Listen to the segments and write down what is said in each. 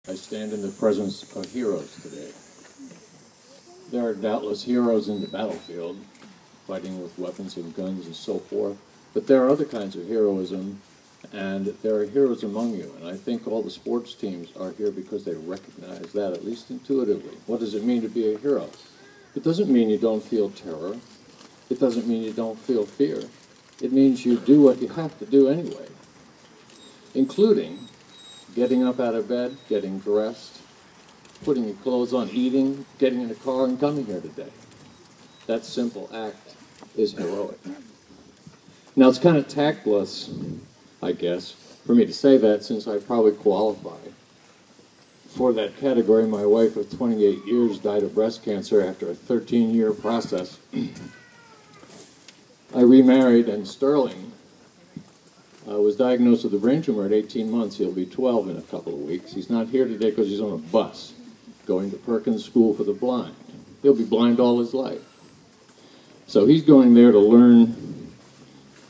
I stand in the presence of heroes today. There are doubtless heroes in the battlefield, fighting with weapons and guns and so forth, but there are other kinds of heroism, and there are heroes among you. And I think all the sports teams are here because they recognize that, at least intuitively. What does it mean to be a hero? It doesn't mean you don't feel terror. It doesn't mean you don't feel fear. It means you do what you have to do anyway, including getting up out of bed, getting dressed, putting your clothes on, eating, getting in a car, and coming here today. That simple act is heroic. Now, it's kind of tactless, I guess, for me to say that, since I probably qualify for that category. My wife of 28 years died of breast cancer after a 13-year process. I remarried, and Sterling was diagnosed with a brain tumor at 18 months. He'll be 12 in a couple of weeks. He's not here today because he's on a bus going to Perkins School for the Blind. He'll be blind all his life. So he's going there to learn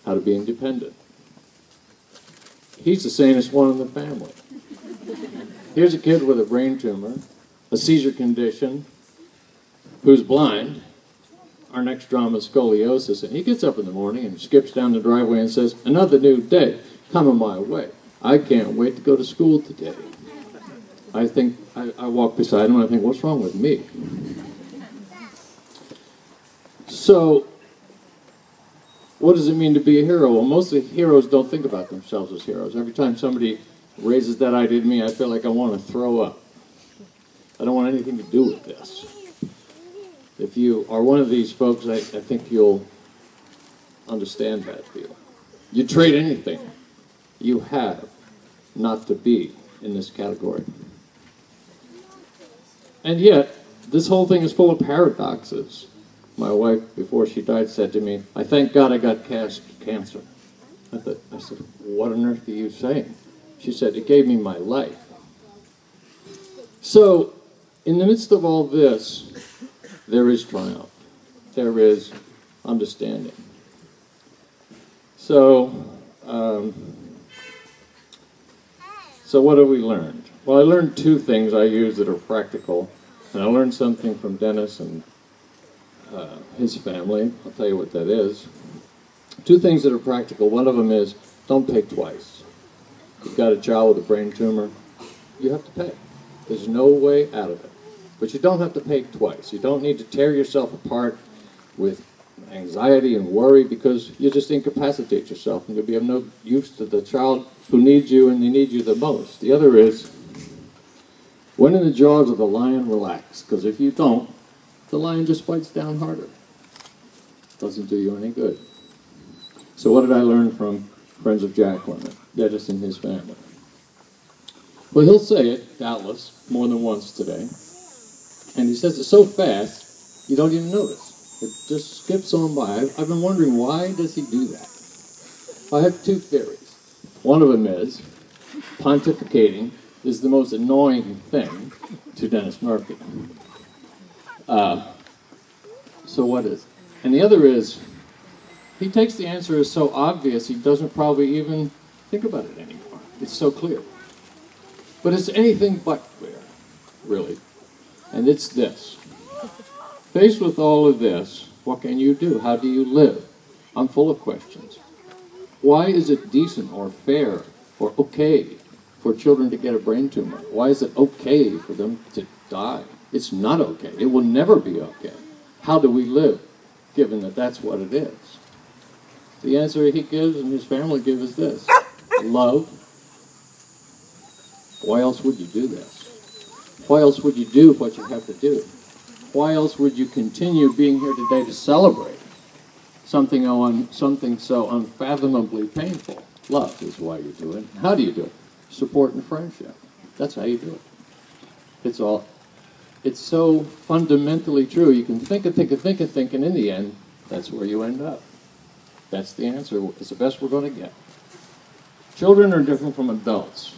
how to be independent. He's the sanest one in the family. Here's a kid with a brain tumor, a seizure condition, who's blind. Our next drama is scoliosis, and he gets up in the morning and skips down the driveway and says, "Another new day coming my way. I can't wait to go to school today." I walk beside him and I think, what's wrong with me? So, what does it mean to be a hero? Well, most of the heroes don't think about themselves as heroes. Every time somebody raises that idea to me, I feel like I want to throw up. I don't want anything to do with this. If you are one of these folks, I think you'll understand that feel. You trade anything you have not to be in this category. And yet, this whole thing is full of paradoxes. My wife, before she died, said to me, "I thank God I got cancer." I said, "What on earth are you saying?" She said, "It gave me my life." So, in the midst of all this, there is triumph. There is understanding. So what have we learned? Well, I learned two things I use that are practical, and I learned something from Dennis and his family. I'll tell you what that is. Two things that are practical. One of them is, don't pay twice. You've got a child with a brain tumor, you have to pay. There's no way out of it. But you don't have to pay twice. You don't need to tear yourself apart with anxiety and worry, because you just incapacitate yourself and you'll be of no use to the child who needs you, and they need you the most. The other is, when in the jaws of the lion, relax, because if you don't, the lion just bites down harder. Doesn't do you any good. So what did I learn from friends of Jacqueline, Dennis and his family? Well, he'll say it, doubtless, more than once today. And he says it so fast, you don't even notice. It just skips on by. I've been wondering, why does he do that? I have two theories. One of them is, pontificating is the most annoying thing to Dennis Murphy. So what is it? And the other is, he takes the answer as so obvious, he doesn't probably even think about it anymore. It's so clear. But it's anything but clear, really. And it's this. Faced with all of this, what can you do? How do you live? I'm full of questions. Why is it decent or fair or okay for children to get a brain tumor? Why is it okay for them to die? It's not okay. It will never be okay. How do we live, given that that's what it is? The answer he gives and his family give is this. Love. Why else would you do this? Why else would you do what you have to do? Why else would you continue being here today to celebrate something so unfathomably painful? Love is why you do it. How do you do it? Support and friendship. That's how you do it. It's so fundamentally true. You can think and think and think and think, and in the end, that's where you end up. That's the answer. It's the best we're going to get. Children are different from adults.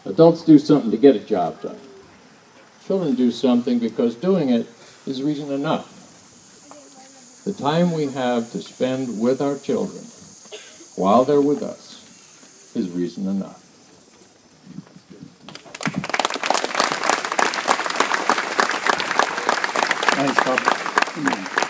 Adults do something to get a job done. Children do something because doing it is reason enough. The time we have to spend with our children while they're with us is reason enough. Thanks, Bob.